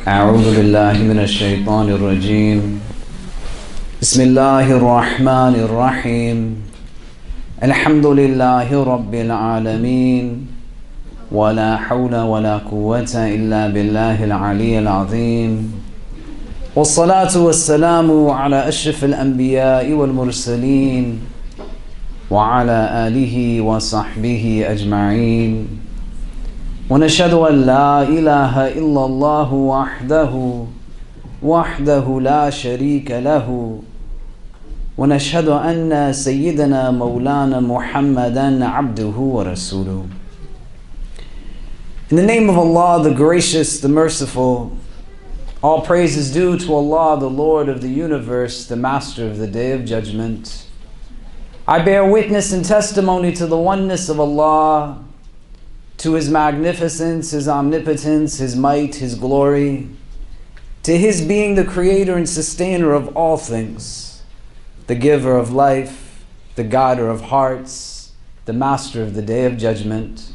أعوذ بالله من الشيطان الرجيم بسم الله الرحمن الرحيم الحمد لله رب العالمين ولا حول ولا قوة إلا بالله العلي العظيم والصلاة والسلام على أشرف الأنبياء والمرسلين وعلى آله وصحبه أجمعين ونشهد أن لا إله إلا الله وحده لا شريك له ونشهد أن سيدنا مولانا محمدا عبده ورسوله. In the name of Allah, the gracious, the merciful, all praise is due to Allah, the Lord of the universe, the Master of the Day of Judgment. I bear witness and testimony to the oneness of Allah, to His magnificence, His omnipotence, His might, His glory, to His being the creator and sustainer of all things, the giver of life, the guider of hearts, the master of the Day of Judgment.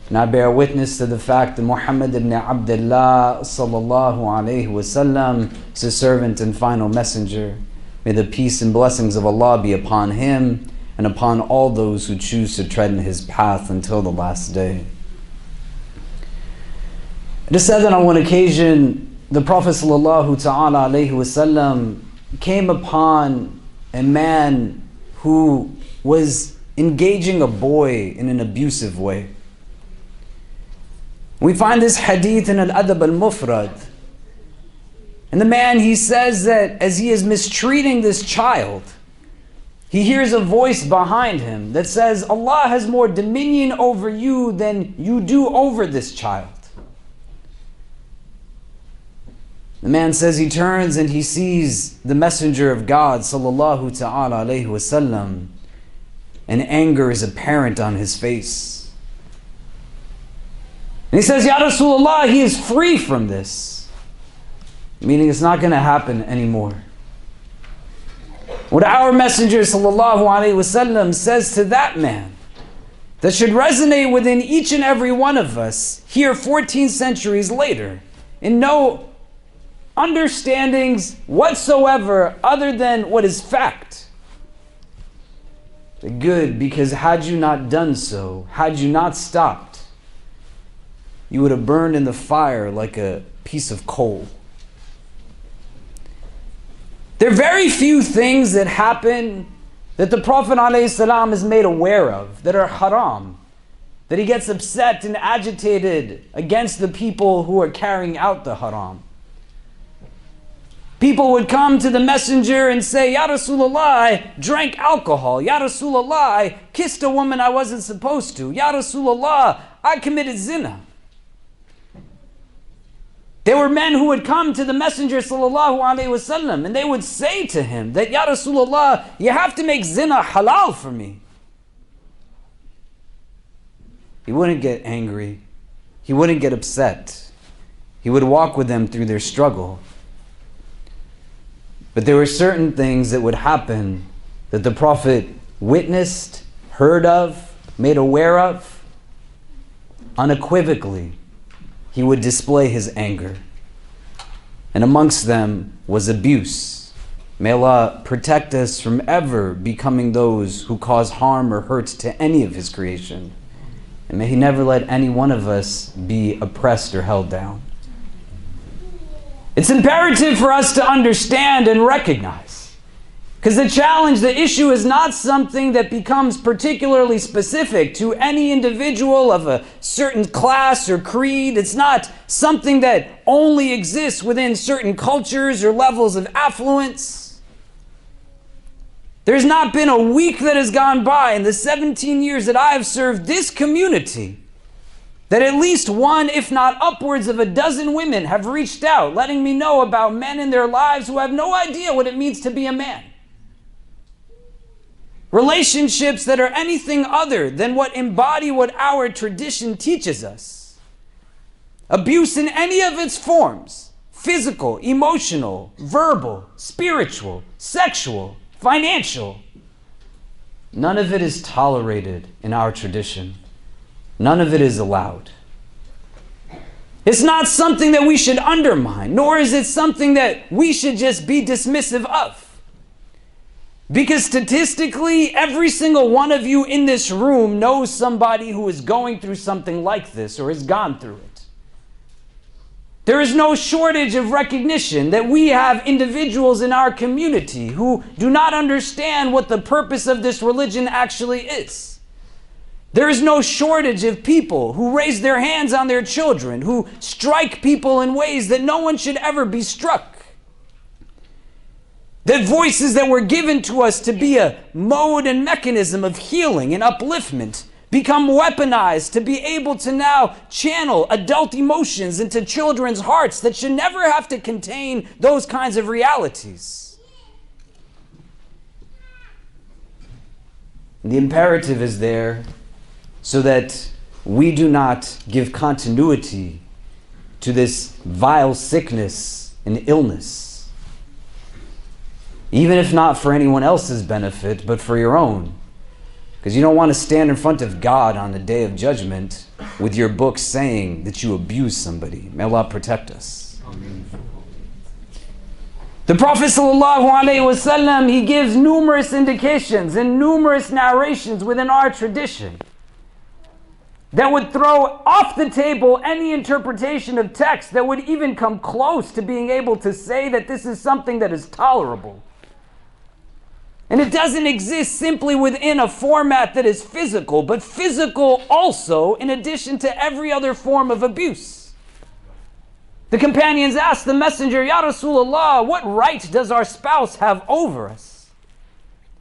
And I bear witness to the fact that Muhammad ibn Abdullah sallallahu alayhi wasallam is His servant and final messenger. May the peace and blessings of Allah be upon him and upon all those who choose to tread in his path until the last day. It is said that on one occasion, the Prophet sallallahu ta'ala alayhi wasallam came upon a man who was engaging a boy in an abusive way. We find this hadith in Al-Adab al-Mufrad. And the man, he says that as he is mistreating this child, he hears a voice behind him that says, Allah has more dominion over you than you do over this child. The man says he turns and he sees the messenger of God sallallahu ta'ala alayhi wasallam, and anger is apparent on his face. And he says, Ya Rasulullah, he is free from this. Meaning it's not going to happen anymore. What our messenger sallallahu alayhi wasallam says to that man, that should resonate within each and every one of us here 14 centuries later, in no understandings whatsoever other than what is fact. Good, because had you not done so, had you not stopped, you would have burned in the fire like a piece of coal. There are very few things that happen that the Prophet ﷺ is made aware of that are haram, that he gets upset and agitated against the people who are carrying out the haram. People would come to the messenger and say, Ya Rasulullah, I drank alcohol. Ya Rasulullah, I kissed a woman I wasn't supposed to. Ya Rasulullah, I committed zina. There were men who would come to the Messenger sallallahu alaihi wasallam and they would say to him that, Ya Rasulullah, you have to make zina halal for me. He wouldn't get angry. He wouldn't get upset. He would walk with them through their struggle. But there were certain things that would happen that the Prophet witnessed, heard of, made aware of. Unequivocally, he would display his anger. And amongst them was abuse. May Allah protect us from ever becoming those who cause harm or hurt to any of His creation. And may He never let any one of us be oppressed or held down. It's imperative for us to understand and recognize. Because the challenge, the issue is not something that becomes particularly specific to any individual of a certain class or creed. It's not something that only exists within certain cultures or levels of affluence. There's not been a week that has gone by in the 17 years that I have served this community that at least one, if not upwards of a dozen women have reached out, letting me know about men in their lives who have no idea what it means to be a man. Relationships that are anything other than what embody what our tradition teaches us. Abuse in any of its forms, physical, emotional, verbal, spiritual, sexual, financial. None of it is tolerated in our tradition. None of it is allowed. It's not something that we should undermine, nor is it something that we should just be dismissive of. Because statistically, every single one of you in this room knows somebody who is going through something like this or has gone through it. There is no shortage of recognition that we have individuals in our community who do not understand what the purpose of this religion actually is. There is no shortage of people who raise their hands on their children, who strike people in ways that no one should ever be struck. That voices that were given to us to be a mode and mechanism of healing and upliftment become weaponized to be able to now channel adult emotions into children's hearts that should never have to contain those kinds of realities. The imperative is there so that we do not give continuity to this vile sickness and illness. Even if not for anyone else's benefit, but for your own. Because you don't want to stand in front of God on the day of judgment with your book saying that you abuse somebody. May Allah protect us. Amen. The Prophet ﷺ, he gives numerous indications and numerous narrations within our tradition that would throw off the table any interpretation of text that would even come close to being able to say that this is something that is tolerable. And it doesn't exist simply within a format that is physical, but physical also in addition to every other form of abuse. The companions asked the messenger, Ya Rasulullah, what right does our spouse have over us?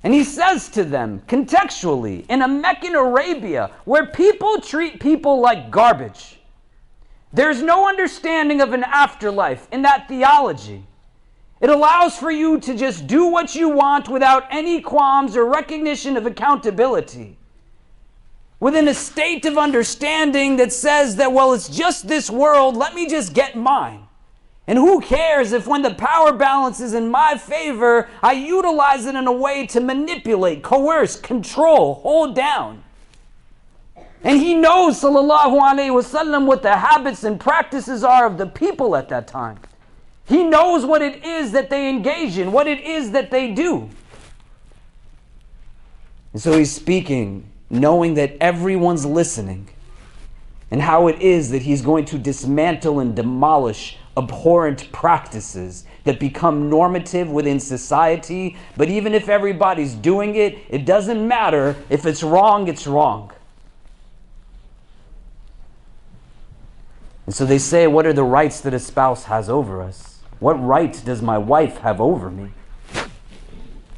And he says to them, contextually, in a Meccan Arabia, where people treat people like garbage, there's no understanding of an afterlife in that theology. It allows for you to just do what you want without any qualms or recognition of accountability. Within a state of understanding that says that, well, it's just this world, let me just get mine. And who cares if when the power balance is in my favor, I utilize it in a way to manipulate, coerce, control, hold down. And he knows, sallallahu alaihi wasallam, what the habits and practices are of the people at that time. He knows what it is that they engage in, what it is that they do. And so he's speaking, knowing that everyone's listening, and how it is that he's going to dismantle and demolish abhorrent practices that become normative within society. But even if everybody's doing it, it doesn't matter. If it's wrong, it's wrong. And so they say, what are the rights that a spouse has over us? What right does my wife have over me?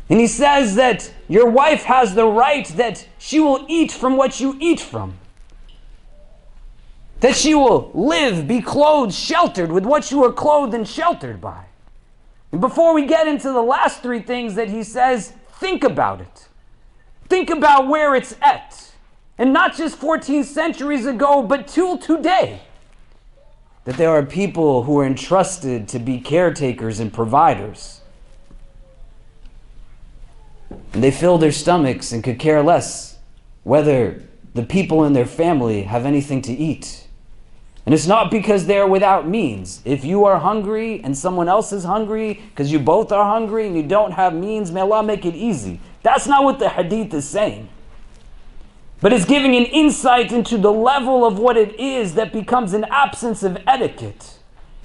And he says that your wife has the right that she will eat from what you eat from. That she will live, be clothed, sheltered with what you are clothed and sheltered by. And before we get into the last three things that he says, think about it. Think about where it's at. And not just 14 centuries ago, but till today. That there are people who are entrusted to be caretakers and providers. And they fill their stomachs and could care less whether the people in their family have anything to eat. And it's not because they're without means. If you are hungry and someone else is hungry, because you both are hungry and you don't have means, may Allah make it easy. That's not what the hadith is saying. But it's giving an insight into the level of what it is that becomes an absence of etiquette.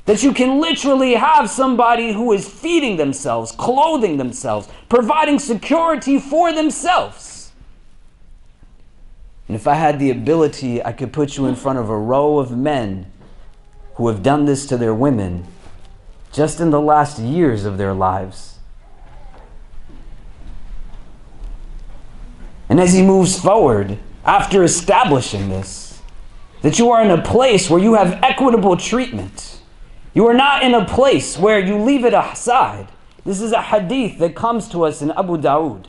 That you can literally have somebody who is feeding themselves, clothing themselves, providing security for themselves. And if I had the ability, I could put you in front of a row of men who have done this to their women just in the last years of their lives. And as he moves forward, after establishing this, that you are in a place where you have equitable treatment. You are not in a place where you leave it aside. This is a hadith that comes to us in Abu Dawood.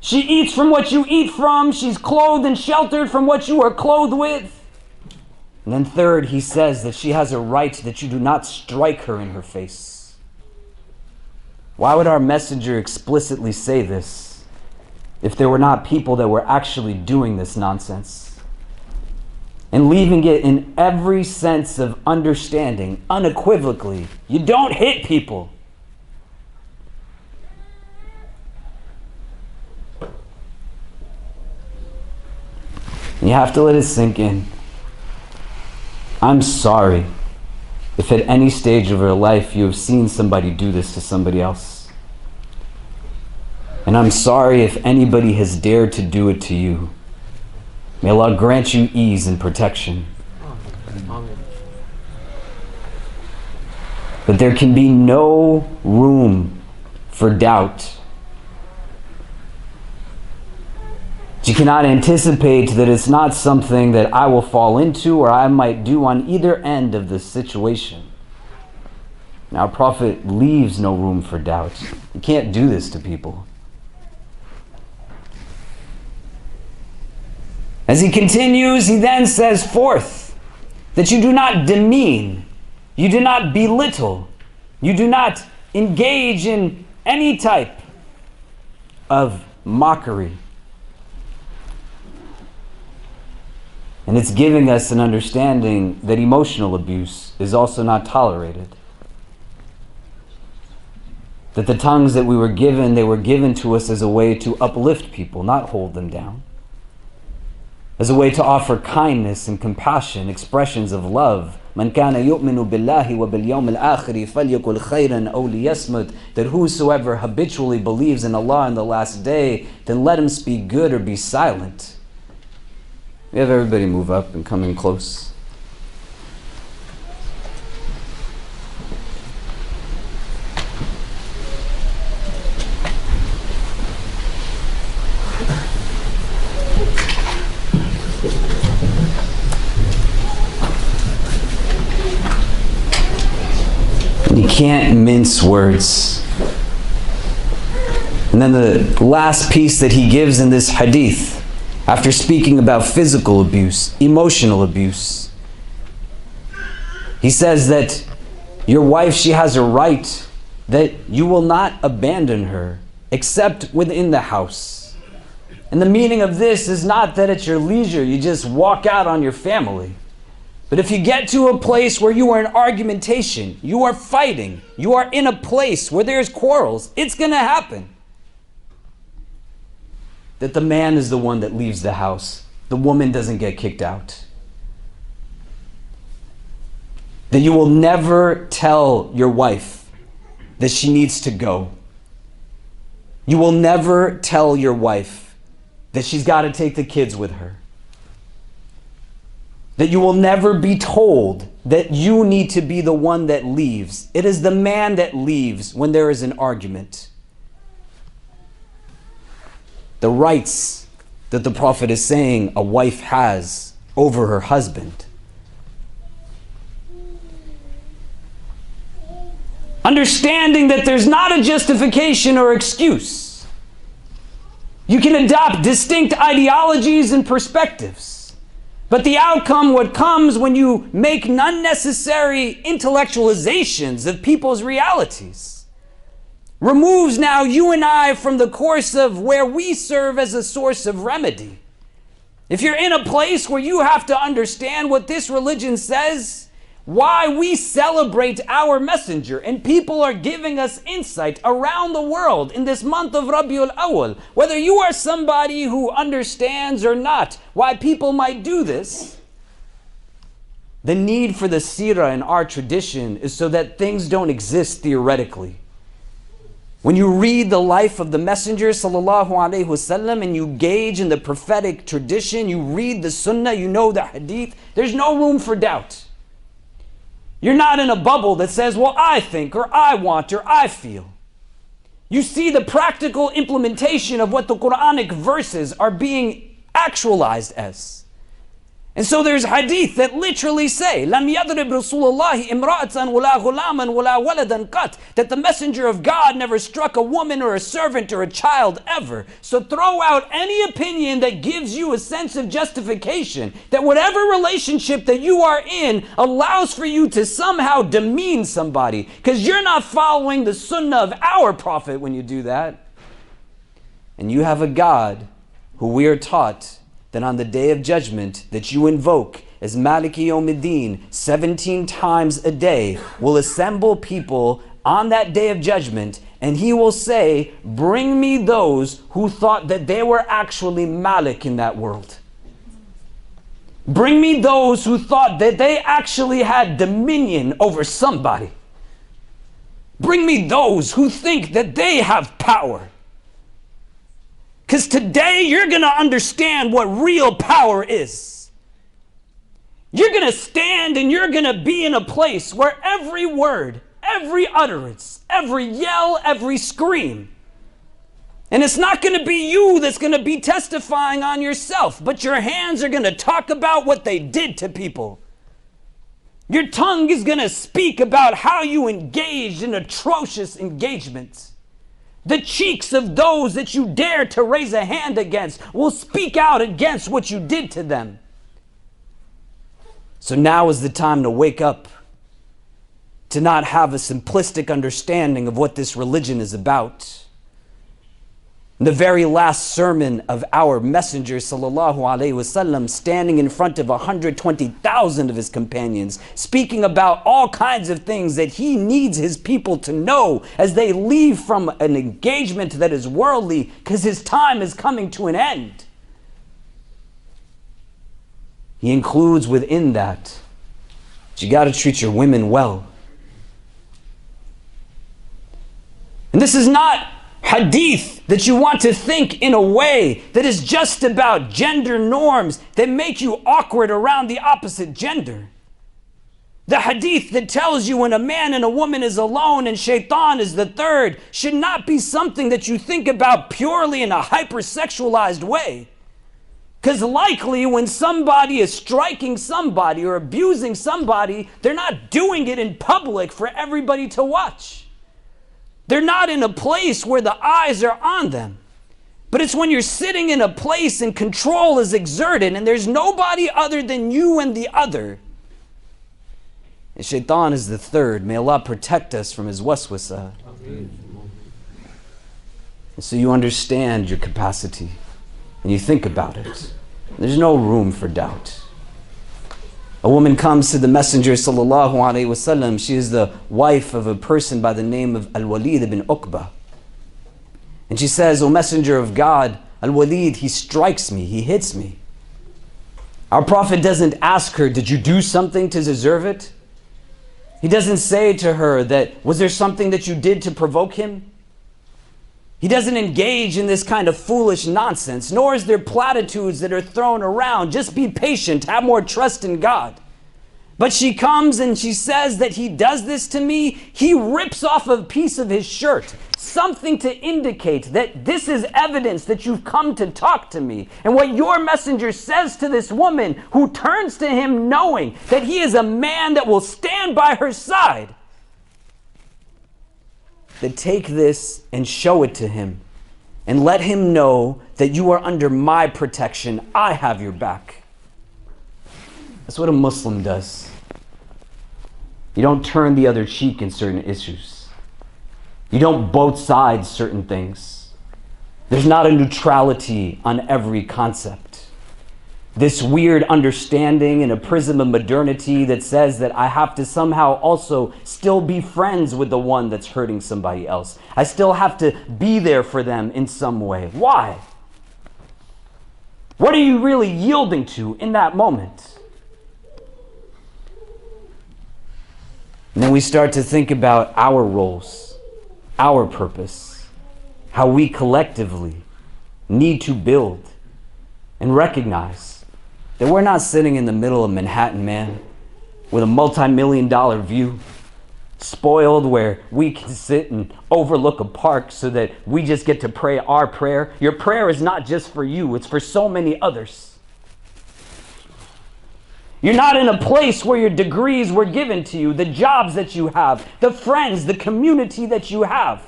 She eats from what you eat from. She's clothed and sheltered from what you are clothed with. And then third, he says that she has a right that you do not strike her in her face. Why would our messenger explicitly say this if there were not people that were actually doing this nonsense? and leaving it in every sense of understanding, unequivocally. You don't hit people. You have to let it sink in. I'm sorry if at any stage of your life you have seen somebody do this to somebody else. And I'm sorry if anybody has dared to do it to you. May Allah grant you ease and protection. Amen. But there can be no room for doubt. You cannot anticipate that it's not something that I will fall into or I might do on either end of this situation. Now, Prophet leaves no room for doubt. You can't do this to people. As he continues, he then says forth that you do not demean, you do not belittle, you do not engage in any type of mockery. And it's giving us an understanding that emotional abuse is also not tolerated. That the tongues that we were given, they were given to us as a way to uplift people, not hold them down. As a way to offer kindness and compassion, expressions of love. مَنْ كَانَ يُؤْمِنُ بِاللَّهِ وَبِالْيَوْمِ الْآخِرِ فَلْيَقُلْ خَيْرًا أَوْ لِيَصْمُتْ. That whosoever habitually believes in Allah and the last day, then let him speak good or be silent. We have everybody move up and come in close. You can't mince words. And then the last piece that he gives in this hadith, after speaking about physical abuse, emotional abuse, he says that your wife, she has a right that you will not abandon her except within the house. And the meaning of this is not that at your leisure you just walk out on your family. But if you get to a place where you are in argumentation, you are fighting, you are in a place where there's quarrels, it's going to happen. That the man is the one that leaves the house. The woman doesn't get kicked out. That you will never tell your wife that she needs to go. You will never tell your wife that she's got to take the kids with her. That you will never be told that you need to be the one that leaves. It is the man that leaves when there is an argument. The rights that the Prophet is saying a wife has over her husband. Understanding that there's not a justification or excuse. You can adopt distinct ideologies and perspectives, but the outcome, what comes when you make unnecessary intellectualizations of people's realities, removes now you and I from the course of where we serve as a source of remedy. If you're in a place where you have to understand what this religion says, why we celebrate our messenger, and people are giving us insight around the world in this month of Rabiul Awwal, whether you are somebody who understands or not why people might do this, the need for the seerah in our tradition is so that things don't exist theoretically. When you read the life of the Messenger sallallahu alaihi wasallam and you gauge in the prophetic tradition, you read the sunnah, you know the hadith, there's no room for doubt. You're not in a bubble that says, well, I think, or I want, or I feel. You see the practical implementation of what the Quranic verses are being actualized as. And so there's hadith that literally say, لَمْ يَضْرِبْ رَسُولُ اللَّهِ إِمْرَأَةً وَلَا غُلَامًا وَلَا وَلَدًا قَطْ. That the messenger of God never struck a woman or a servant or a child ever. So throw out any opinion that gives you a sense of justification, that whatever relationship that you are in allows for you to somehow demean somebody, because you're not following the sunnah of our prophet when you do that. And you have a God who we are taught that on the day of judgment that you invoke as Maliki Yawmiddin 17 times a day will assemble people on that day of judgment, and he will say, bring me those who thought that they were actually Malik in that world. Bring me those who thought that they actually had dominion over somebody. Bring me those who think that they have power. Because today you're going to understand what real power is. You're going to stand and you're going to be in a place where every word, every utterance, every yell, every scream, and it's not going to be you that's going to be testifying on yourself, but your hands are going to talk about what they did to people. Your tongue is going to speak about how you engaged in atrocious engagements. The cheeks of those that you dare to raise a hand against will speak out against what you did to them. So now is the time to wake up, to not have a simplistic understanding of what this religion is about. The very last sermon of our Messenger sallallahu alaihi wasallam, standing in front of 120,000 of his companions, speaking about all kinds of things that he needs his people to know as they leave from an engagement that is worldly, because his time is coming to an end. He includes within that you got to treat your women well. And this is not hadith that you want to think in a way that is just about gender norms that make you awkward around the opposite gender. The hadith that tells you when a man and a woman is alone and shaitan is the third should not be something that you think about purely in a hypersexualized way. Because likely when somebody is striking somebody or abusing somebody, they're not doing it in public for everybody to watch. They're not in a place where the eyes are on them. But it's when you're sitting in a place and control is exerted and there's nobody other than you and the other. And shaitan is the third. May Allah protect us from his waswasa. And so you understand your capacity and you think about it. There's no room for doubt. A woman comes to the Messenger sallallahu alaihi wasallam. She is the wife of a person by the name of Al-Walid ibn Uqba. And she says, O Messenger of God, Al-Walid, he strikes me, he hits me. Our Prophet doesn't ask her, did you do something to deserve it? He doesn't say to her that, was there something that you did to provoke him? He doesn't engage in this kind of foolish nonsense, nor is there platitudes that are thrown around. Just be patient, have more trust in God. But she comes and she says that he does this to me. He rips off a piece of his shirt, something to indicate that this is evidence that you've come to talk to me. And what your messenger says to this woman who turns to him knowing that he is a man that will stand by her side, that take this and show it to him and let him know that you are under my protection. I have your back. That's what a Muslim does. You don't turn the other cheek in certain issues. You don't both sides certain things. There's not a neutrality on every concept. This weird understanding in a prism of modernity that says that I have to somehow also still be friends with the one that's hurting somebody else. I still have to be there for them in some way. Why? What are you really yielding to in that moment? And then we start to think about our roles, our purpose, how we collectively need to build and recognize that we're not sitting in the middle of Manhattan, man, with a multi-million-dollar view, spoiled where we can sit and overlook a park so that we just get to pray our prayer. Your prayer is not just for you, it's for so many others. You're not in a place where your degrees were given to you, the jobs that you have, the friends, the community that you have.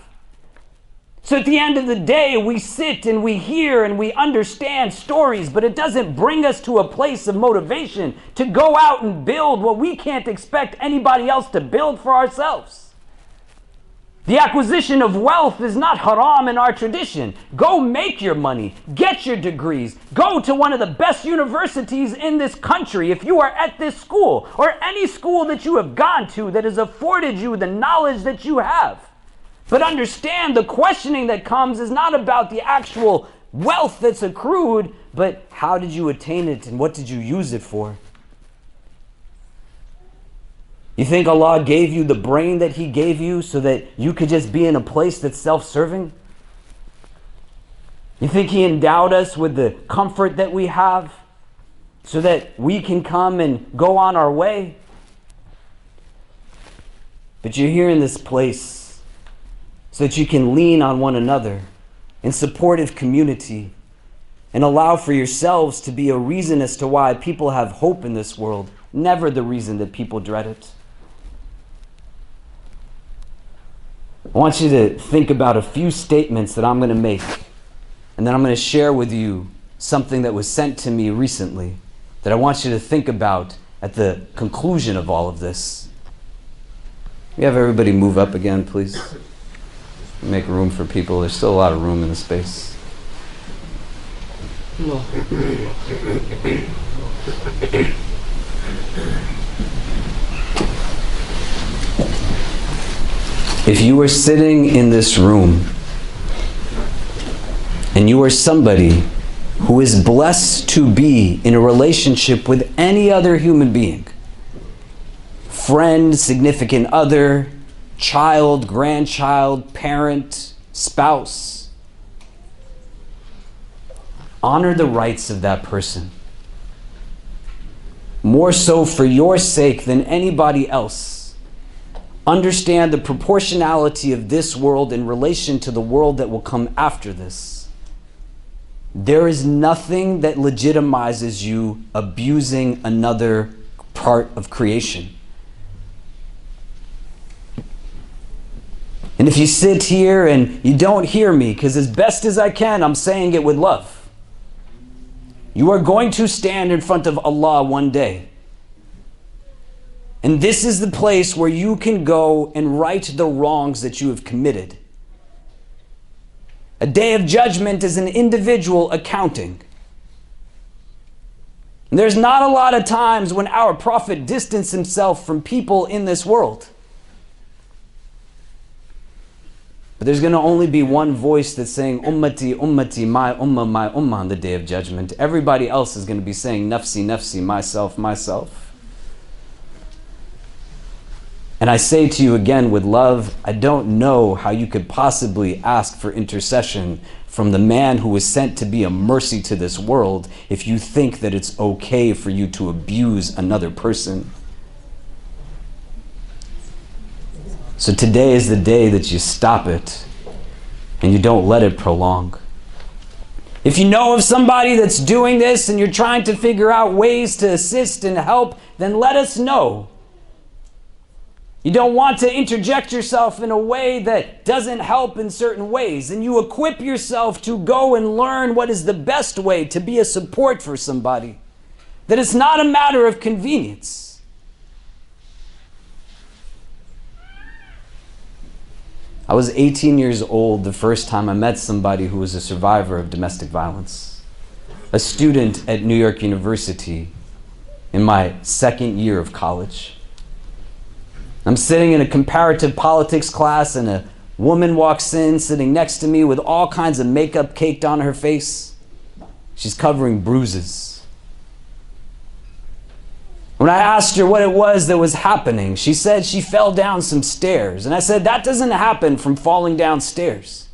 So at the end of the day, we sit and we hear and we understand stories, but it doesn't bring us to a place of motivation to go out and build what we can't expect anybody else to build for ourselves. The acquisition of wealth is not haram in our tradition. Go make your money, get your degrees, go to one of the best universities in this country if you are at this school, or any school that you have gone to that has afforded you the knowledge that you have. But understand, the questioning that comes is not about the actual wealth that's accrued, but how did you attain it and what did you use it for? You think Allah gave you the brain that He gave you so that you could just be in a place that's self-serving? You think He endowed us with the comfort that we have so that we can come and go on our way? But you're here in this place so that you can lean on one another in supportive community and allow for yourselves to be a reason as to why people have hope in this world, never the reason that people dread it. I want you to think about a few statements that I'm going to make, and then I'm going to share with you something that was sent to me recently that I want you to think about at the conclusion of all of this. Can we have everybody move up again, please? Make room for people. There's still a lot of room in the space. No. If you were sitting in this room and you are somebody who is blessed to be in a relationship with any other human being, friend, significant other, child, grandchild, parent, spouse, honor the rights of that person. More so for your sake than anybody else. Understand the proportionality of this world in relation to the world that will come after this. There is nothing that legitimizes you abusing another part of creation. And if you sit here and you don't hear me, because as best as I can, I'm saying it with love. You are going to stand in front of Allah one day. And this is the place where you can go and right the wrongs that you have committed. A day of judgment is an individual accounting. And there's not a lot of times when our Prophet distanced himself from people in this world. But there's going to only be one voice that's saying, Ummati, Ummati, my Ummah on the day of judgment. Everybody else is going to be saying, Nafsi, Nafsi, myself, myself. And I say to you again with love, I don't know how you could possibly ask for intercession from the man who was sent to be a mercy to this world if you think that it's okay for you to abuse another person. So today is the day that you stop it and you don't let it prolong. If you know of somebody that's doing this and you're trying to figure out ways to assist and help, then let us know. You don't want to interject yourself in a way that doesn't help in certain ways, and you equip yourself to go and learn what is the best way to be a support for somebody. That it's not a matter of convenience. I was 18 years old the first time I met somebody who was a survivor of domestic violence. A student at New York University in my second year of college. I'm sitting in a comparative politics class and a woman walks in sitting next to me with all kinds of makeup caked on her face. She's covering bruises. When I asked her what it was that was happening, she said she fell down some stairs. And I said, that doesn't happen from falling down stairs.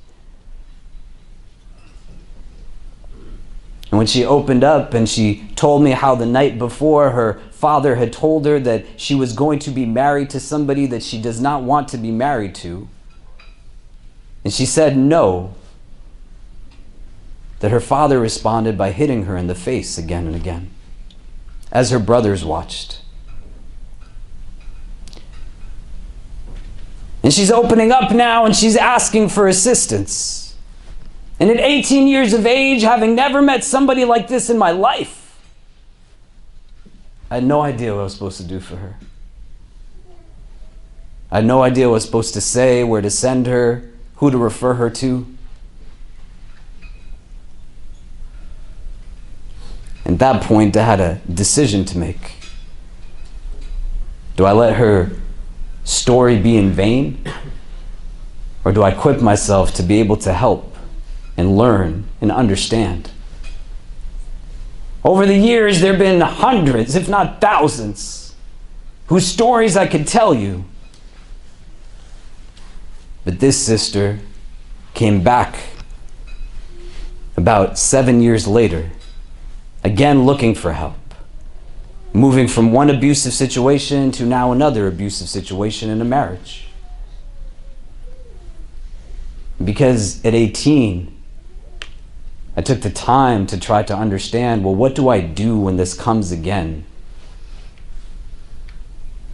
And when she opened up and she told me how the night before her father had told her that she was going to be married to somebody that she does not want to be married to, and she said no, that her father responded by hitting her in the face again and again, as her brothers watched. And she's opening up now and she's asking for assistance. And at 18 years of age, having never met somebody like this in my life, I had no idea what I was supposed to do for her. I had no idea what I was supposed to say, where to send her, who to refer her to. At that point, I had a decision to make. Do I let her story be in vain? Or do I equip myself to be able to help and learn and understand? Over the years, there have been hundreds, if not thousands, whose stories I could tell you. But this sister came back about 7 years later, again looking for help, moving from one abusive situation to now another abusive situation in a marriage. Because at 18, I took the time to try to understand, well, what do I do when this comes again?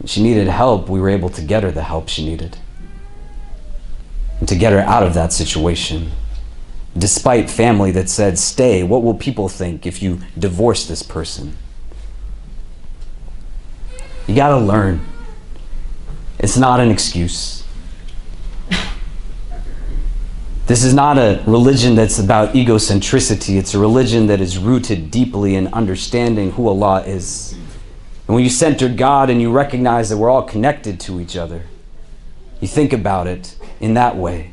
She needed help. We were able to get her the help she needed, and to get her out of that situation. Despite family that said, stay, what will people think if you divorce this person? You gotta learn. It's not an excuse. This is not a religion that's about egocentricity. It's a religion that is rooted deeply in understanding who Allah is. And when you center God and you recognize that we're all connected to each other, you think about it in that way.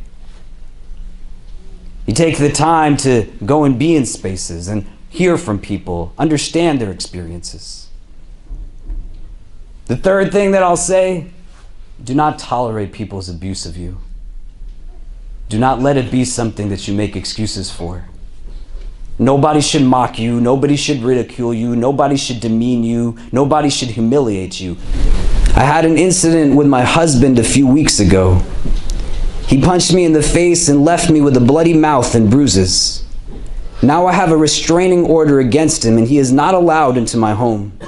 You take the time to go and be in spaces and hear from people, understand their experiences. The third thing that I'll say, do not tolerate people's abuse of you. Do not let it be something that you make excuses for. Nobody should mock you. Nobody should ridicule you. Nobody should demean you. Nobody should humiliate you. I had an incident with my husband a few weeks ago. He punched me in the face and left me with a bloody mouth and bruises. Now I have a restraining order against him and he is not allowed into my home.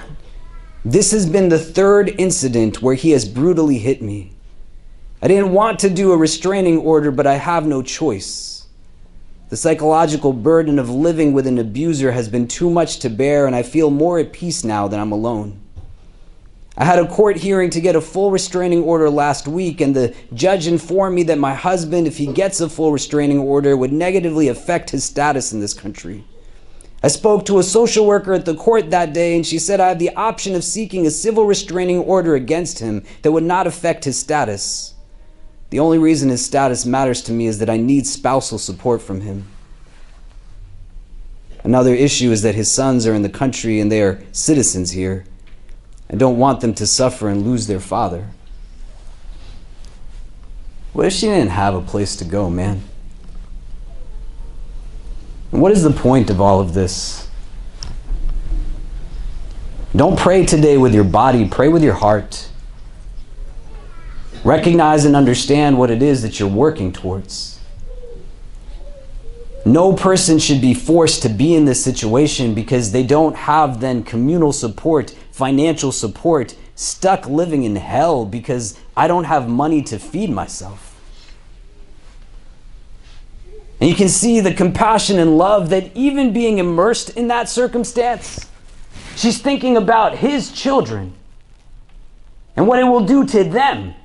This has been the third incident where he has brutally hit me. I didn't want to do a restraining order, but I have no choice. The psychological burden of living with an abuser has been too much to bear, and I feel more at peace now that I'm alone. I had a court hearing to get a full restraining order last week, and the judge informed me that my husband, if he gets a full restraining order, would negatively affect his status in this country. I spoke to a social worker at the court that day, and she said I have the option of seeking a civil restraining order against him that would not affect his status. The only reason his status matters to me is that I need spousal support from him. Another issue is that his sons are in the country and they are citizens here. I don't want them to suffer and lose their father. What if she didn't have a place to go, man? And what is the point of all of this? Don't pray today with your body, pray with your heart. Recognize and understand what it is that you're working towards. No person should be forced to be in this situation because they don't have then communal support, financial support, stuck living in hell because I don't have money to feed myself. And you can see the compassion and love that even being immersed in that circumstance, she's thinking about his children and what it will do to them.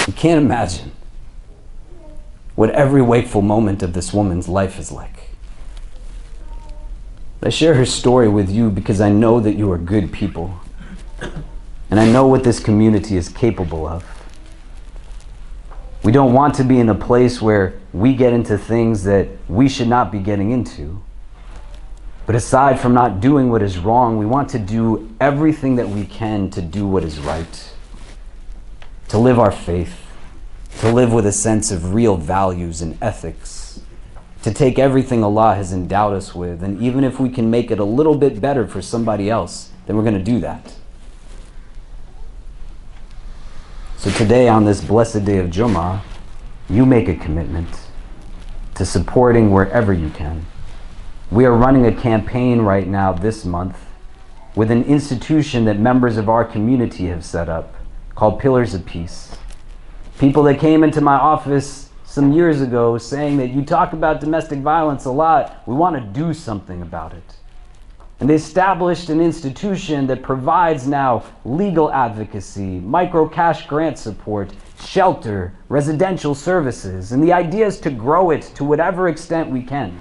You can't imagine what every wakeful moment of this woman's life is like. I share her story with you because I know that you are good people. And I know what this community is capable of. We don't want to be in a place where we get into things that we should not be getting into. But aside from not doing what is wrong, we want to do everything that we can to do what is right. To live our faith, to live with a sense of real values and ethics, to take everything Allah has endowed us with, and even if we can make it a little bit better for somebody else, then we're going to do that. So today, on this blessed day of Jum'uah, you make a commitment to supporting wherever you can. We are running a campaign right now this month with an institution that members of our community have set up called Pillars of Peace. People that came into my office some years ago saying that you talk about domestic violence a lot, we want to do something about it. And they established an institution that provides now legal advocacy, micro cash grant support, shelter, residential services. And the idea is to grow it to whatever extent we can.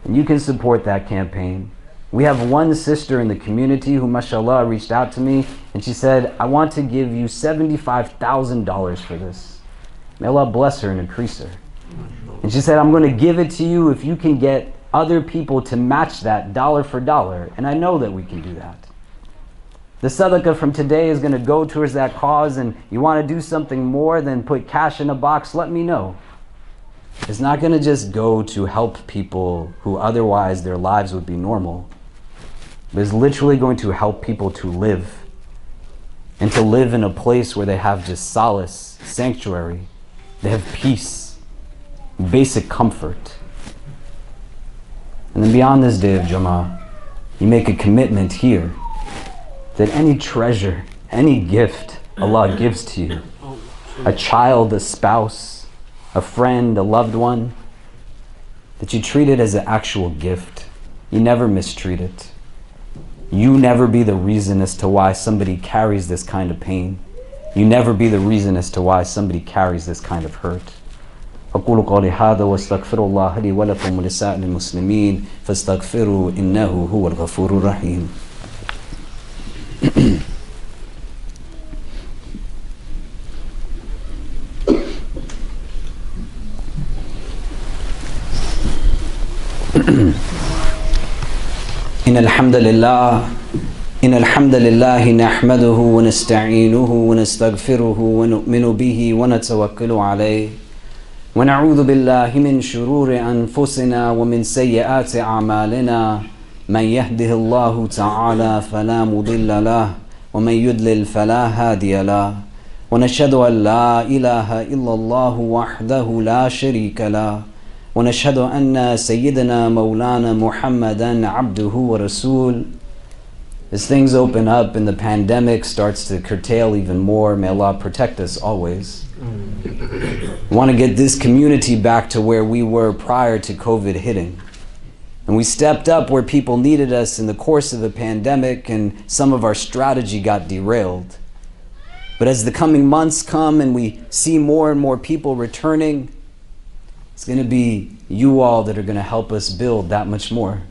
And you can support that campaign. We have one sister in the community who, mashallah, reached out to me and she said, I want to give you $75,000 for this. May Allah bless her and increase her. And she said, I'm going to give it to you if you can get other people to match that dollar for dollar. And I know that we can do that. The sadaqah from today is going to go towards that cause, and you want to do something more than put cash in a box, let me know. It's not going to just go to help people who otherwise their lives would be normal. But it's literally going to help people to live. And to live in a place where they have just solace, sanctuary. They have peace, basic comfort. And then beyond this day of Jum'uah, you make a commitment here that any treasure, any gift Allah gives to you, a child, a spouse, a friend, a loved one, that you treat it as an actual gift. You never mistreat it. You never be the reason as to why somebody carries this kind of pain. You never be the reason as to why somebody carries this kind of hurt. أقول قولي هذا واستغفر الله لي ولكم ولسائر المسلمين فاستغفروا إنه هو الغفور الرحيم. إن الحمد لله نحمده ونستعينه ونستغفره ونؤمن به ونتوكل عليه ونعوذ بالله من شرور أنفسنا ومن سيئات أعمالنا من يهده الله تعالى فلا مضل له ومن يضلل فلا هادي له ونشهد أن لا إله إلا الله وحده لا شريك له ونشهد أن سيدنا مولانا محمدا عبده ورسول. As things open up and the pandemic starts to curtail even more, may Allah protect us always. We want to get this community back to where we were prior to COVID hitting. And we stepped up where people needed us in the course of the pandemic, and some of our strategy got derailed. But as the coming months come and we see more and more people returning, it's going to be you all that are going to help us build that much more.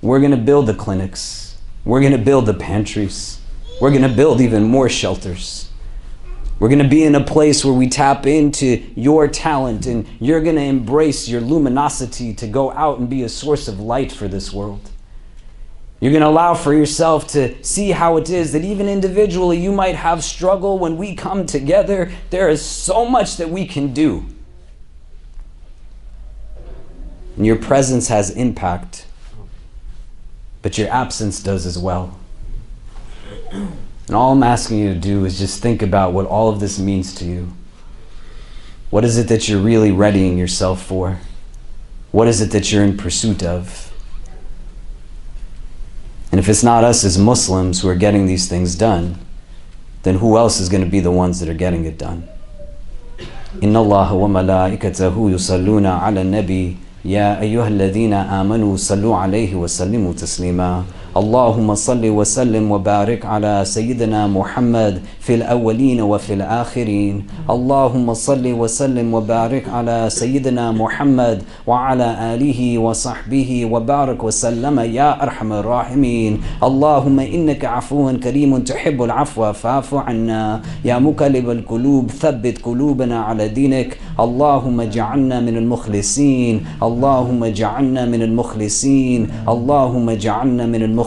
We're going to build the clinics. We're going to build the pantries. We're going to build even more shelters. We're going to be in a place where we tap into your talent, and you're going to embrace your luminosity to go out and be a source of light for this world. You're going to allow for yourself to see how it is that even individually you might have struggle. When we come together, there is so much that we can do. And your presence has impact, but your absence does as well. And all I'm asking you to do is just think about what all of this means to you. What is it that you're really readying yourself for? What is it that you're in pursuit of? And if it's not us as Muslims who are getting these things done, then who else is going to be the ones that are getting it done? Inna Allah wa malaikatahu yusalluna ala nabi يا أيها الذين آمنوا صلوا عليه وسلموا تسليما اللهم صل وسلم وبارك على سيدنا محمد في الأولين وفي الآخرين اللهم صل وسلم وبارك على سيدنا محمد وعلى آله وصحبه وبارك وسلم يا أرحم الراحمين اللهم إنك عفو كريم تحب العفو فاعف عنا يا مقلب القلوب ثبت قلوبنا على دينك اللهم اجعلنا من المخلصين اللهم اجعلنا من المخلصين اللهم اجعلنا من المخلصين.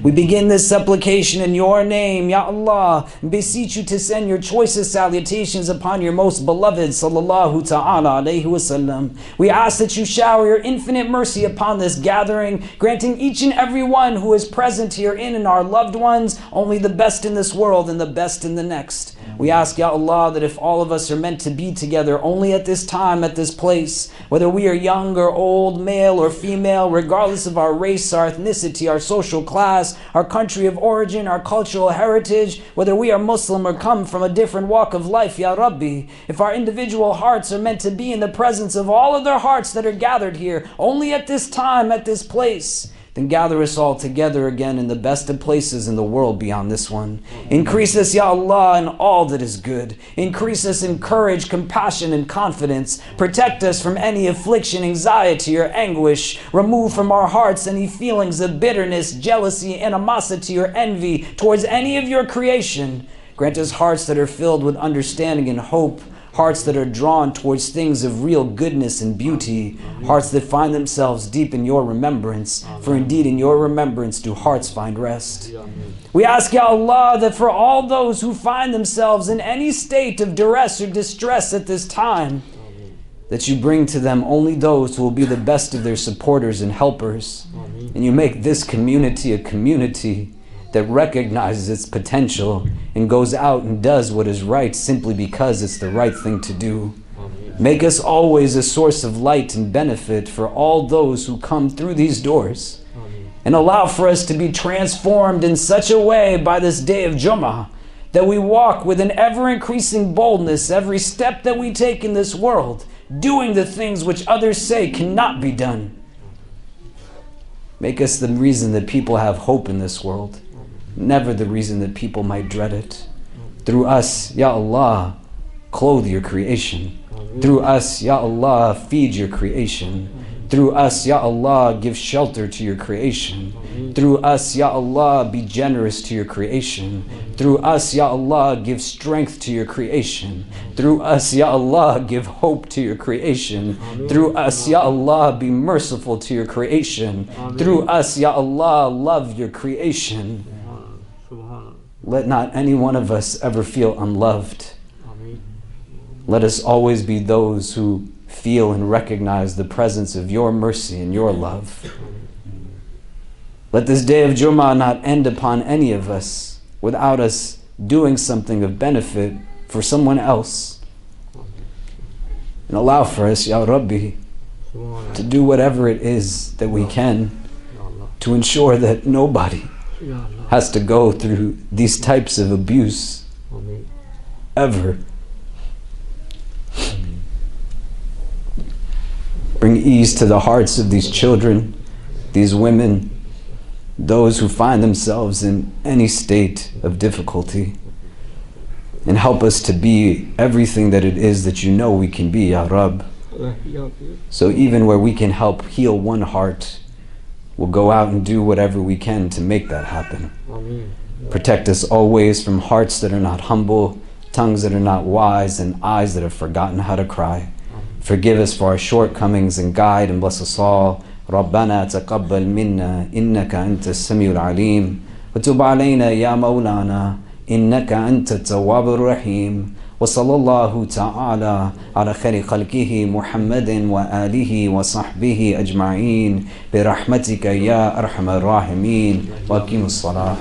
We begin this supplication in your name, Ya Allah, and beseech you to send your choicest salutations upon your most beloved sallallahu ta'ala alayhi wasallam. We ask that you shower your infinite mercy upon this gathering, granting each and every one who is present herein and our loved ones only the best in this world and the best in the next. We ask, Ya Allah, that if all of us are meant to be together only at this time, at this place, whether we are young or old, male or female, regardless of our race, our ethnicity, nationality, our social class, our country of origin, our cultural heritage, whether we are Muslim or come from a different walk of life, Ya Rabbi. If our individual hearts are meant to be in the presence of all other hearts that are gathered here, only at this time, at this place, then gather us all together again in the best of places in the world beyond this one. Increase us, Ya Allah, in all that is good. Increase us in courage, compassion, and confidence. Protect us from any affliction, anxiety, or anguish. Remove from our hearts any feelings of bitterness, jealousy, animosity, or envy towards any of your creation. Grant us hearts that are filled with understanding and hope. Hearts that are drawn towards things of real goodness and beauty. Hearts that find themselves deep in your remembrance. For indeed in your remembrance do hearts find rest. We ask, Ya Allah, that for all those who find themselves in any state of duress or distress at this time, that you bring to them only those who will be the best of their supporters and helpers. And you make this community a community that recognizes its potential and goes out and does what is right simply because it's the right thing to do. Make us always a source of light and benefit for all those who come through these doors. And allow for us to be transformed in such a way by this day of Jum'uah that we walk with an ever-increasing boldness every step that we take in this world, doing the things which others say cannot be done. Make us the reason that people have hope in this world, never the reason that people might dread it. Through us, Ya Allah, clothe your creation. Through us, Ya Allah, feed your creation. Through us, Ya Allah, give shelter to your creation. Through us, Ya Allah, be generous to your creation. Through us, Ya Allah, give strength to your creation. Through us, Ya Allah, give hope to your creation. Through us, Ya Allah, be merciful to your creation. Through us, Ya Allah, love your creation. Let not any one of us ever feel unloved. Let us always be those who feel and recognize the presence of your mercy and your love. Let this day of Jum'uah not end upon any of us without us doing something of benefit for someone else. And allow for us, Ya Rabbi, to do whatever it is that we can to ensure that nobody has to go through these types of abuse ever. Bring ease to the hearts of these children, these women, those who find themselves in any state of difficulty, and help us to be everything that it is that you know we can be, Ya Rabb. So even where we can help heal one heart, we'll go out and do whatever we can to make that happen. Protect us always from hearts that are not humble, tongues that are not wise, and eyes that have forgotten how to cry. Forgive us for our shortcomings and guide and bless us all. ربنا تقبل منا إنك أنت السميع العليم وتب علينا يا مولانا إنك أنت التواب الرحيم وصلى الله تعالى على خير خلقه محمد وآله وصحبه أجمعين برحمتك يا أرحم الراحمين وأقيموا الصلاة.